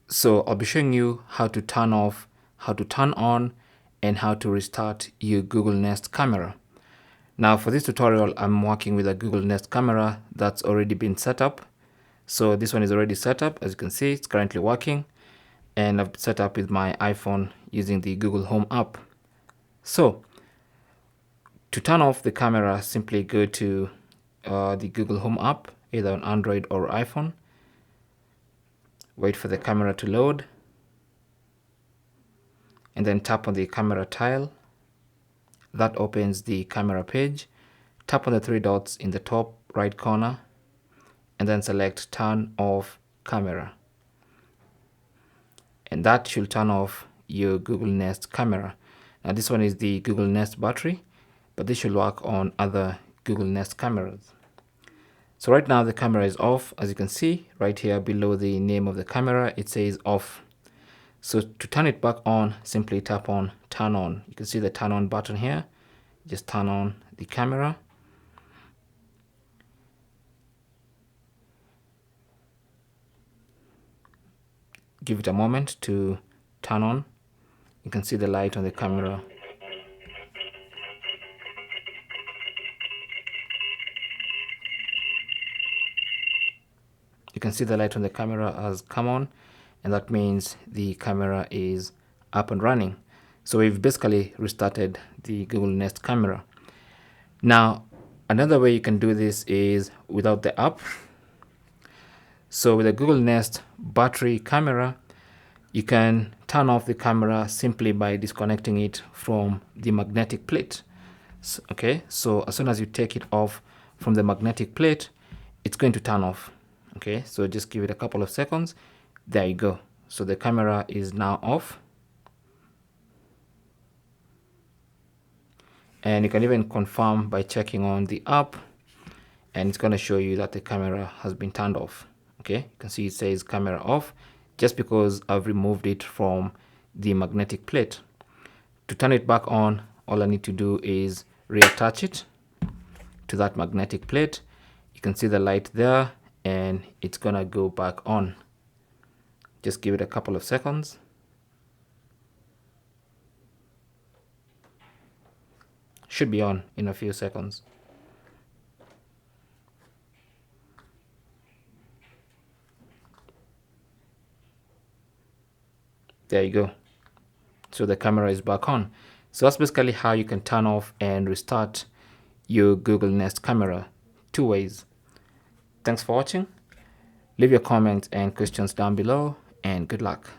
So I'll be showing you how to turn off, how to turn on, and how to restart your Google Nest camera. Now for this tutorial, I'm working with a Google Nest camera that's already been set up. So this one is already set up. As you can see, it's currently working, and I've set up with my iPhone using the Google Home app. So to turn off the camera, simply go to the Google Home app, either on Android or iPhone. Wait for the camera to load, and then tap on the camera tile. That opens the camera page. Tap on the three dots in the top right corner, and then select Turn Off Camera. And that should turn off your Google Nest camera. Now this one is the Google Nest battery, but this should work on other Google Nest cameras. So right now the camera is off. As you can see right here below the name of the camera, it says off. So to turn it back on, simply tap on turn on. You can see the turn on button here. Just turn on the camera. Give it a moment to turn on. You can see the light on the camera. You can see the light on the camera has come on, and that means the camera is up and running. So we've basically restarted the Google Nest camera. Now, another way you can do this is without the app. So with the Google Nest battery camera, you can turn off the camera simply by disconnecting it from the magnetic plate. Okay, so as soon as you take it off from the magnetic plate, it's going to turn off. Okay, so just give it a couple of seconds. There you go. So the camera is now off. And you can even confirm by checking on the app, and it's going to show you that the camera has been turned off. Okay, you can see it says camera off just because I've removed it from the magnetic plate. To turn it back on, all I need to do is reattach it to that magnetic plate. You can see the light there, and it's gonna go back on. Just give it a couple of seconds. Should be on in a few seconds. There you go. So the camera is back on. So that's basically how you can turn off and restart your Google Nest camera. Two ways. Thanks for watching. Leave your comments and questions down below, and good luck.